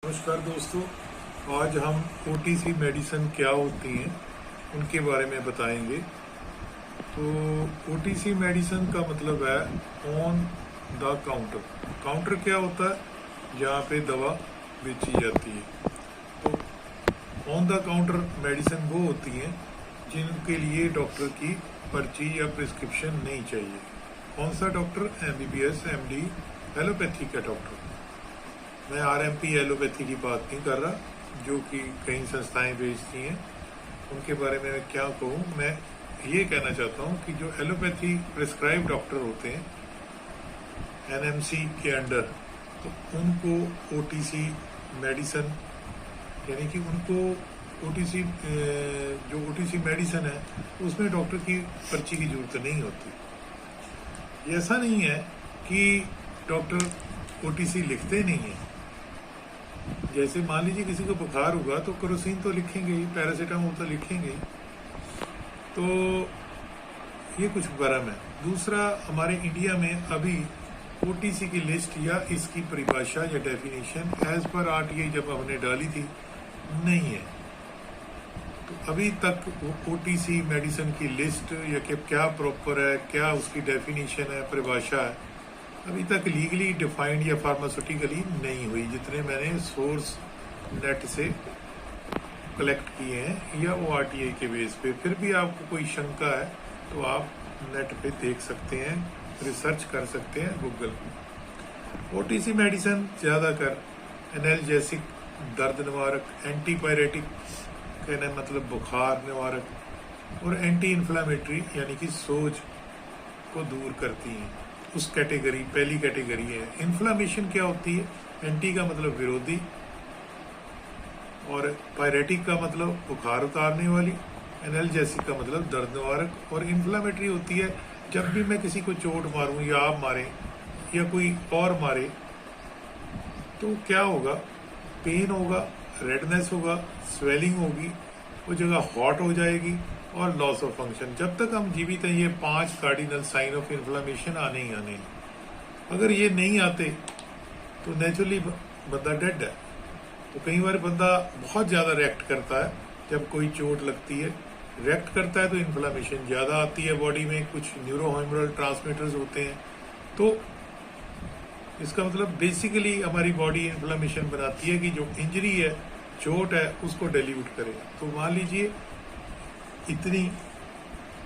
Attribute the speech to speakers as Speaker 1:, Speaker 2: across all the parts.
Speaker 1: नमस्कार दोस्तों, आज हम ओटीसी मेडिसिन क्या होती हैं उनके बारे में बताएंगे। तो ओटीसी मेडिसिन का मतलब है ऑन द काउंटर। काउंटर क्या होता है? जहाँ पे दवा बेची जाती है। तो ऑन द काउंटर मेडिसिन वो होती हैं जिनके लिए डॉक्टर की पर्ची या प्रिस्क्रिप्शन नहीं चाहिए। कौन सा डॉक्टर? एमबीबीएस, एमडी, एलोपैथी का डॉक्टर। मैं आरएमपी एलोपैथी की बात नहीं कर रहा, जो कि कई संस्थाएं बेचती हैं। उनके बारे में मैं क्या कहूँ, मैं ये कहना चाहता हूँ कि जो एलोपैथी प्रिस्क्राइब डॉक्टर होते हैं एनएमसी के अंडर, तो उनको ओटीसी मेडिसिन, यानी कि उनको ओटीसी जो ओटीसी मेडिसिन है उसमें डॉक्टर की पर्ची की जरूरत नहीं होती। ऐसा नहीं है कि डॉक्टर ओटीसी लिखते नहीं है। जैसे मान लीजिए किसी को बुखार होगा तो केरोसिन तो लिखेंगे ही, पैरासीटामोल तो लिखेंगे ही। तो ये कुछ भरम है। दूसरा, हमारे इंडिया में अभी ओटीसी की लिस्ट या इसकी परिभाषा या डेफिनेशन एज पर आरटीआई जब हमने डाली थी नहीं है। तो अभी तक ओटीसी मेडिसिन की लिस्ट या क्या प्रॉपर है, क्या उसकी डेफिनेशन है, परिभाषा है, अभी तक लीगली डिफाइंड या फार्मास्यूटिकली नहीं हुई, जितने मैंने सोर्स नेट से कलेक्ट किए हैं या वो आरटीआई के बेस पे। फिर भी आपको कोई शंका है तो आप नेट पे देख सकते हैं, रिसर्च कर सकते हैं गूगल पे। ओटीसी मेडिसिन ज़्यादातर एनाल्जेसिक, दर्द निवारक, एंटीपायरेटिक कहने मतलब बुखार निवारक, और एंटी इन्फ्लामेटरी यानी कि सोज को दूर करती हैं। उस कैटेगरी, पहली कैटेगरी है। इन्फ्लामेशन क्या होती है? एंटी का मतलब विरोधी, और पायरेटिक का मतलब बुखार उतारने वाली, एनाल्जेसिक का मतलब दर्द निवारक, और इन्फ्लामेटरी होती है जब भी मैं किसी को चोट मारूं या आप मारें या कोई और मारे तो क्या होगा? पेन होगा, रेडनेस होगा, स्वेलिंग होगी, वो जगह हॉट हो जाएगी और लॉस ऑफ फंक्शन। जब तक हम जीवित हैं ये 5 कार्डिनल साइन ऑफ इन्फ्लेमेशन आने ही आने। अगर ये नहीं आते तो नेचुरली बंदा डेड है। तो कई बार बंदा बहुत ज़्यादा रिएक्ट करता है जब कोई चोट लगती है। रिएक्ट करता है तो इन्फ्लेमेशन ज़्यादा आती है बॉडी में, कुछ न्यूरोहार्मोनल ट्रांसमीटर्स होते हैं। तो इसका मतलब बेसिकली हमारी बॉडी इन्फ्लेमेशन बनाती है कि जो इंजरी है, चोट है, उसको डिल्यूट करे। तो मान लीजिए इतनी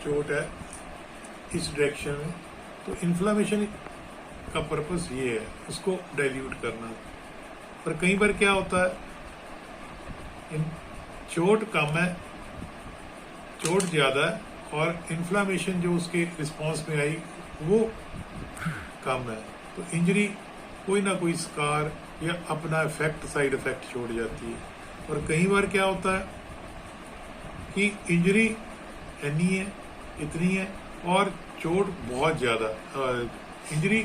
Speaker 1: चोट है इस डायरेक्शन में, तो इन्फ्लेमेशन का पर्पस ये है, उसको डाइल्यूट करना। पर कई बार क्या होता है, चोट कम है, चोट ज़्यादा है, और इन्फ्लेमेशन जो उसके रिस्पॉन्स में आई वो कम है, तो इंजरी कोई ना कोई स्कार या अपना इफेक्ट, साइड इफेक्ट छोड़ जाती है। और कई बार क्या होता है कि इंजरी इतनी है, इतनी है, और चोट बहुत ज़्यादा, इंजरी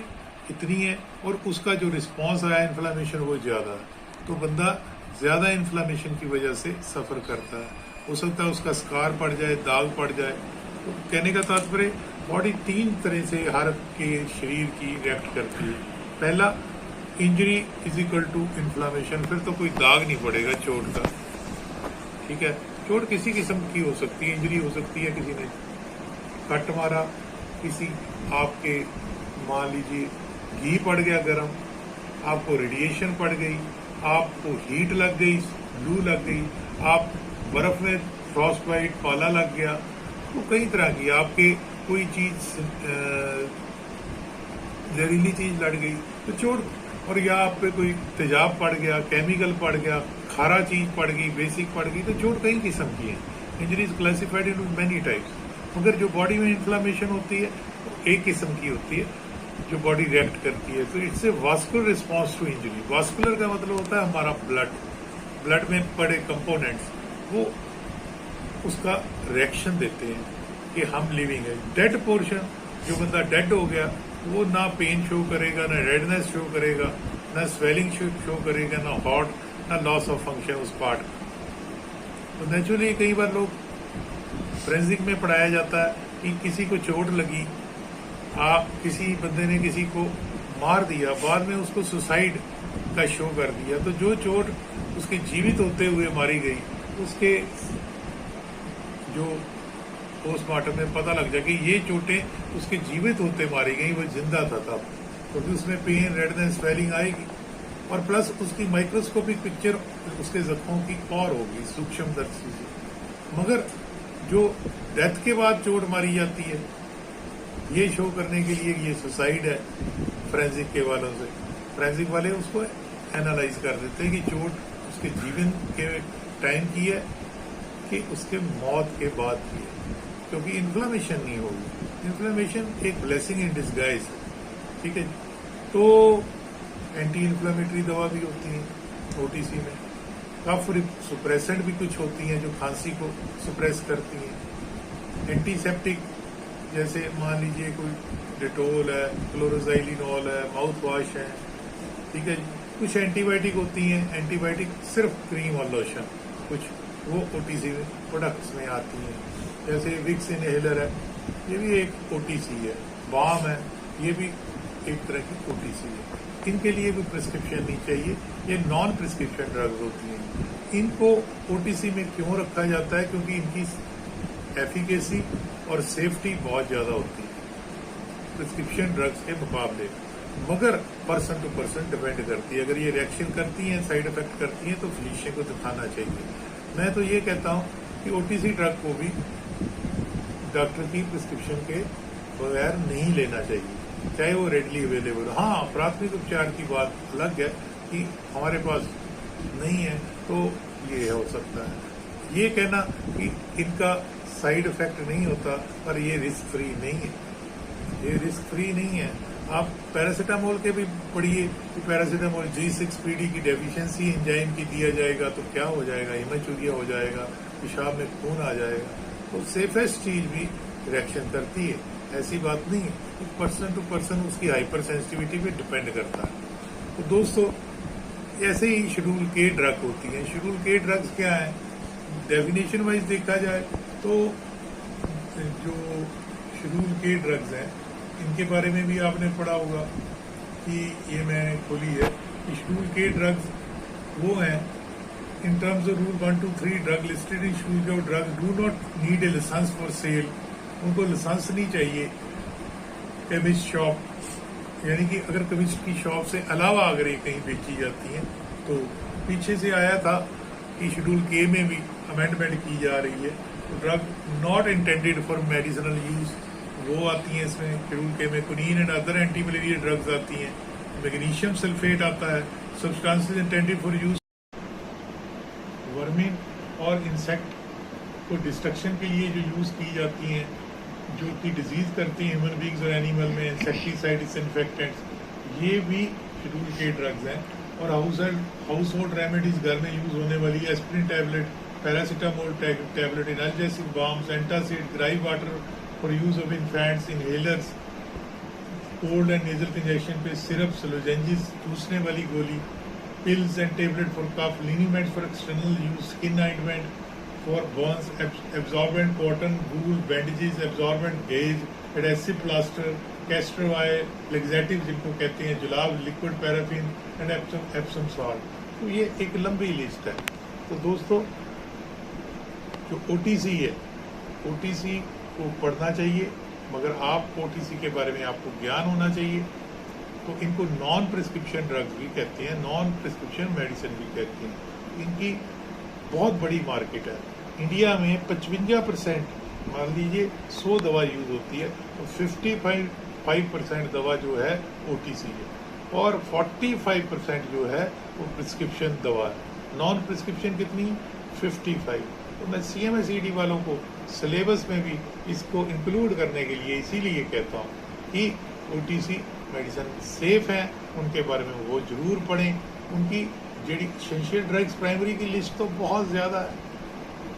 Speaker 1: इतनी है और उसका जो रिस्पॉन्स आया इन्फ्लेमेशन वो ज़्यादा है। तो बंदा ज़्यादा इन्फ्लेमेशन की वजह से सफ़र करता है। हो सकता है उसका स्कार पड़ जाए, दाग पड़ जाए। तो कहने का तात्पर्य, बॉडी 3 तरह से हर के शरीर की रिएक्ट करती है। पहला, injury is equal to inflammation, फिर तो कोई दाग नहीं पड़ेगा चोट का, ठीक है। चोट किसी किस्म की हो सकती है, इंजरी हो सकती है, किसी ने कट मारा, किसी आपके मान लीजिए घी पड़ गया गर्म, आपको रेडिएशन पड़ गई, आपको हीट लग गई, लू लग गई, आप बर्फ में फ्रॉस्ट बाइट, पाला लग गया, तो कई तरह की आपके कोई चीज जहरीली चीज लड़ गई तो चोट, और या आप पे कोई तेजाब पड़ गया, केमिकल पड़ गया, खारा चीज पड़ गई, बेसिक पड़ गई, तो चोट कई किस्म की है। Injury is classified in many types. मगर जो बॉडी में इन्फ्लेमेशन होती है वो एक किस्म की होती है जो बॉडी रिएक्ट करती है। तो it's a vascular response to injury. Vascular का मतलब होता है हमारा ब्लड में पड़े कंपोनेंट्स, वो उसका रिएक्शन देते हैं कि हम लिविंग है। डेड पोर्शन, जो बंदा डेड हो गया, वो ना पेन शो करेगा, ना रेडनेस शो करेगा, ना स्वेलिंग शो करेगा, ना हॉट, ना लॉस ऑफ फंक्शन उस पार्ट। तो नेचुरली कई बार लोग फोरेंसिक में पढ़ाया जाता है कि किसी को चोट लगी, किसी बंदे ने किसी को मार दिया, बाद में उसको सुसाइड का शो कर दिया। तो जो चोट उसके जीवित होते हुए मारी गई, उसके जो पोस्टमार्टम में पता लग जाए कि ये चोटें उसके जीवित होते मारी गई, वो जिंदा था तब, क्योंकि उसमें पेन, रेडनेस, स्वेलिंग आएगी और प्लस उसकी माइक्रोस्कोपिक पिक्चर उसके जख्मों की और होगी सूक्ष्मदर्शी से। मगर जो डेथ के बाद चोट मारी जाती है, ये शो करने के लिए ये सुसाइड है फोरेंसिक के वालों से। फोरेंसिक वाले उसको एनालाइज कर देते हैं कि चोट उसके जीवन के टाइम की है कि उसके मौत के बाद की है, क्योंकि इन्फ्लामेशन नहीं होगी। इन्फ्लामेशन एक ब्लेसिंग इन डिस्गाइज है, ठीक है। तो एंटी इन्फ्लामेटरी दवा भी होती है ओटीसी में, कफ सुप्रेसेंट भी कुछ होती हैं जो खांसी को सुप्रेस करती हैं। एंटीसेप्टिक जैसे मान लीजिए कोई डेटोल है, क्लोरोजाइलिनॉल है, माउथ वॉश है, ठीक है। कुछ एंटीबायोटिक होती हैं, एंटीबायोटिक सिर्फ क्रीम और लोशन, कुछ वो ओटीसी प्रोडक्ट्स में आती हैं। जैसे विक्स इनहेलर है, ये भी एक ओटीसी है। बाम है, ये भी एक तरह की ओटीसी है। इनके लिए कोई प्रिस्क्रिप्शन नहीं चाहिए, ये नॉन प्रिस्क्रिप्शन ड्रग्स होती हैं। इनको ओटीसी में क्यों रखा जाता है? क्योंकि इनकी एफिकेसी और सेफ्टी बहुत ज़्यादा होती है प्रिस्क्रिप्शन ड्रग्स के मुकाबले, मगर पर्सन टू पर्सन डिपेंड करती है। अगर ये रिएक्शन करती हैं, साइड इफेक्ट करती हैं, तो फिजिशियन को दिखाना चाहिए। मैं तो ये कहता हूँ कि ओटीसी ड्रग को भी डॉक्टर की प्रिस्क्रिप्शन के बगैर नहीं लेना चाहिए, चाहे वो रेडली अवेलेबल हो। हाँ, प्राथमिक उपचार की बात अलग है कि हमारे पास नहीं है तो ये हो सकता है। ये कहना कि इनका साइड इफेक्ट नहीं होता पर ये रिस्क फ्री नहीं है, ये रिस्क फ्री नहीं है। आप पैरासीटामोल के भी पढ़िए कि पैरासीटामोल G6PD की डेफिशिएंसी एंजाइम की दिया जाएगा तो क्या हो जाएगा, हिमोचूरिया हो जाएगा, पेशाब में खून आ जाएगा। तो सेफेस्ट चीज भी रिएक्शन करती है, ऐसी बात नहीं है। पर्सन टू पर्सन उसकी हाइपर सेंसिटिविटी पे डिपेंड करता है। तो दोस्तों, ऐसे ही शेड्यूल के ड्रग होती हैं। शेड्यूल के ड्रग्स क्या है? डेफिनेशन वाइज देखा जाए तो जो शेड्यूल के ड्रग्स हैं, इनके बारे में भी आपने पढ़ा होगा कि ये मैंने खोली है कि शेड्यूल के ड्रग्स वो हैं in terms of rule 1, 2, 3 drug listed in schedule K drugs do not need a licence for sale. उनको लाइसेंस नहीं चाहिए। केमिस्ट शॉप, यानी कि अगर केमिस्ट की शॉप से अलावा अगर ये कहीं बेची जाती हैं तो पीछे से आया था कि शेड्यूल के में भी अमेंडमेंट की जा रही है। तो drug not intended for medicinal use वो आती हैं इसमें। शेड्यूल के में quinine and other anti malaria drugs आती हैं, मैग्नीशियम सल्फेट आता है, substances intended for use vermin और इंसेक्ट को डिस्ट्रक्शन के लिए जो यूज की जाती हैं, जो कि डिजीज करती हैं ह्यूमन बींग्स और एनिमल में, इंसेक्टिसाइड, डिसइंफेक्टेंट्स, ये भी शेड्यूल के ड्रग्स हैं। और हाउस होल्ड रेमेडीज, घर में यूज होने वाली aspirin tablet, paracetamol tablet, analgesic balms, antacid, dry water for use of infants, inhalers, cold and nasal injection पे सिरप, लोजेंजेस, चूसने वाली गोली, pills and tablet for cough, liniment for external use, skin ointment for burns, absorbent cotton wool, bandages, absorbent gauze, adhesive plaster, castor oil, laxatives जिनको कहते हैं, जुलाब, liquid paraffin and epsom salt। तो ये एक लंबी लिस्ट है। तो दोस्तों, जो OTC है, OTC को पढ़ना चाहिए, मगर आप OTC के बारे में आपको ज्ञान होना चाहिए। तो इनको नॉन प्रिस्क्रिप्शन ड्रग्स भी कहते हैं, नॉन प्रिस्क्रिप्शन मेडिसिन भी कहते हैं। इनकी बहुत बड़ी मार्केट है। इंडिया में 55%, मान लीजिए 100 दवा यूज होती है तो 55% दवा जो है OTC है और 45% जो है वो प्रिस्क्रिप्शन दवा है। नॉन प्रिस्क्रिप्शन कितनी? 55। तो मैं CMSED वालों को सिलेबस में भी इसको इंक्लूड करने के लिए इसीलिए कहता हूँ कि OTC मेडिसिन सेफ है, उनके बारे में वो जरूर पढ़ें। उनकी जेडी एसेंशियल ड्रग्स प्राइमरी की लिस्ट तो बहुत ज़्यादा है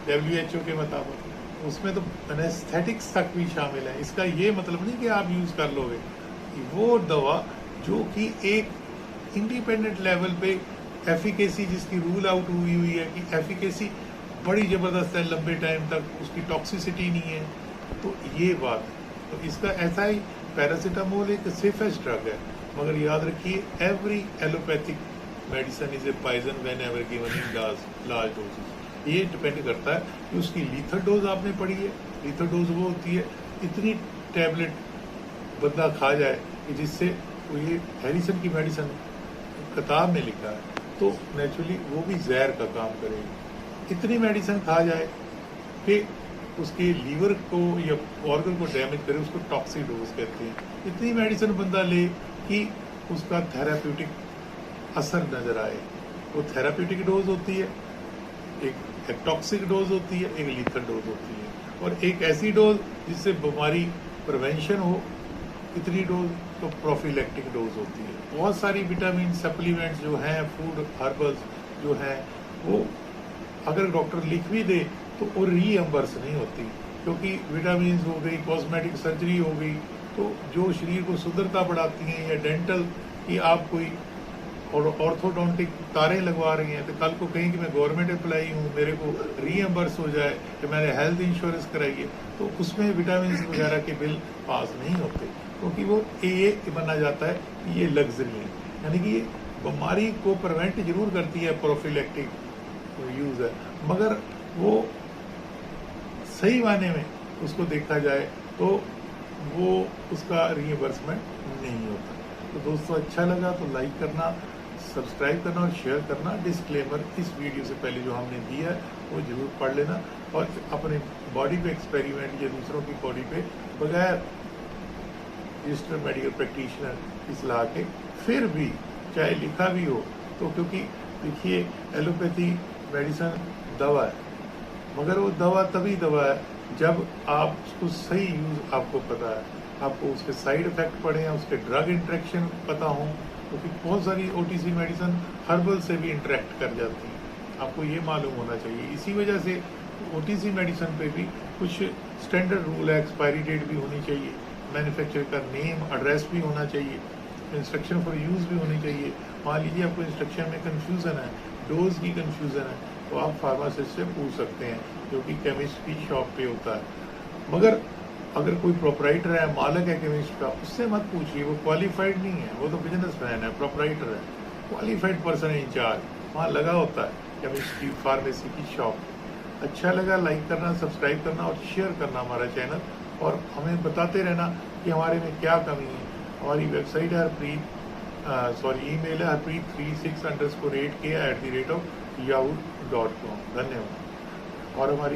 Speaker 1: WHO के मुताबिक, उसमें तो एनेस्थेटिक्स तक भी शामिल है। इसका ये मतलब नहीं कि आप यूज़ कर लोगे, कि वो दवा जो कि एक इंडिपेंडेंट लेवल पे एफिकेसी जिसकी रूल आउट हुई है कि एफिकेसी बड़ी ज़बरदस्त है, लंबे टाइम तक उसकी टॉक्सिसिटी नहीं है, तो ये बात है। तो इसका ऐसा ही पैरासीटामोल एक सेफेस्ट ड्रग है, मगर याद रखिए every allopathic medicine is a poison whenever given in large doses. ये डिपेंड करता है कि उसकी लीथल डोज आपने पढ़ी है। लीथल डोज वो होती है इतनी टैबलेट बंदा खा जाए कि जिससे ये हैरिसन की मेडिसिन किताब में लिखा है तो नेचुरली वो भी जहर का काम करेगी। इतनी मेडिसिन खा जाए कि उसके लीवर को या ऑर्गन को डैमेज करे, उसको टॉक्सिक डोज कहते हैं। इतनी मेडिसिन बंदा ले कि उसका थेराप्यूटिक असर नजर आए, वो थेराप्यूटिक डोज होती है, एक टॉक्सिक डोज होती है, एक लीथल डोज होती है, और एक ऐसी डोज जिससे बीमारी प्रिवेंशन हो, इतनी डोज तो प्रोफिलैक्टिक डोज होती है। बहुत सारी विटामिन सप्लीमेंट्स जो हैं, फूड हर्बल्स जो हैं, वो अगर डॉक्टर लिख भी दे तो वो रीएम्बर्स नहीं होती, क्योंकि विटामिन हो गई, कॉस्मेटिक सर्जरी हो गई, तो जो शरीर को सुंदरता बढ़ाती हैं, या डेंटल की आप कोई और ऑर्थोडोंटिक तारे लगवा रही हैं, तो कल को कहीं कि मैं गवर्नमेंट एम्प्लॉई हूँ, मेरे को रीएम्बर्स हो जाए कि मैंने हेल्थ इंश्योरेंस कराई है, तो उसमें विटामिन वगैरह के बिल पास नहीं होते, क्योंकि वो ये माना जाता है कि ये लग्जरी है। यानी कि ये बीमारी को प्रिवेंट जरूर करती है, प्रोफिलैक्टिक यूज़ है, मगर वो सही मायने में उसको देखा जाए तो वो उसका रीइंबर्समेंट नहीं होता। तो दोस्तों, अच्छा लगा तो लाइक करना, सब्सक्राइब करना और शेयर करना। डिस्क्लेमर इस वीडियो से पहले जो हमने दिया है वो जरूर पढ़ लेना, और अपने बॉडी पे एक्सपेरिमेंट या दूसरों की बॉडी पे बगैर रजिस्टर्ड मेडिकल प्रैक्टिशनर की सलाह के, फिर भी चाहे लिखा भी हो तो, क्योंकि देखिए एलोपैथी मेडिसिन दवा है, मगर वो दवा तभी दवा है जब आप उसको सही यूज आपको पता है, आपको उसके साइड इफेक्ट पड़े हैं, उसके ड्रग इंटरेक्शन पता हो, क्योंकि बहुत सारी ओटीसी मेडिसिन हर्बल से भी इंटरेक्ट कर जाती हैं, आपको ये मालूम होना चाहिए। इसी वजह से ओटीसी मेडिसिन पे भी कुछ स्टैंडर्ड रूल है, एक्सपायरी डेट भी होनी चाहिए, मैन्युफैक्चरर का नेम एड्रेस भी होना चाहिए, इंस्ट्रक्शन फॉर यूज़ भी होनी चाहिए। मान लीजिए आपको इंस्ट्रक्शन में कन्फ्यूज़न है, डोज की कन्फ्यूज़न है, तो आप फार्मासिस्ट से पूछ सकते हैं, जो कि केमिस्ट की शॉप पे होता है। मगर अगर कोई प्रोपराइटर है, मालिक है केमिस्ट का, उससे मत पूछिए, वो क्वालिफाइड नहीं है, वो तो बिजनेसमैन है, प्रोपराइटर है, क्वालिफाइड पर्सन है इंचार्ज, वहाँ लगा होता है केमिस्ट की फार्मेसी की शॉप। अच्छा लगा लाइक करना, सब्सक्राइब करना और शेयर करना हमारा चैनल, और हमें बताते रहना कि हमारे में क्या कमी है। हमारी वेबसाइट है ईमेल है harpreet36_8k@yahoo.com। धन्यवाद। और हमारी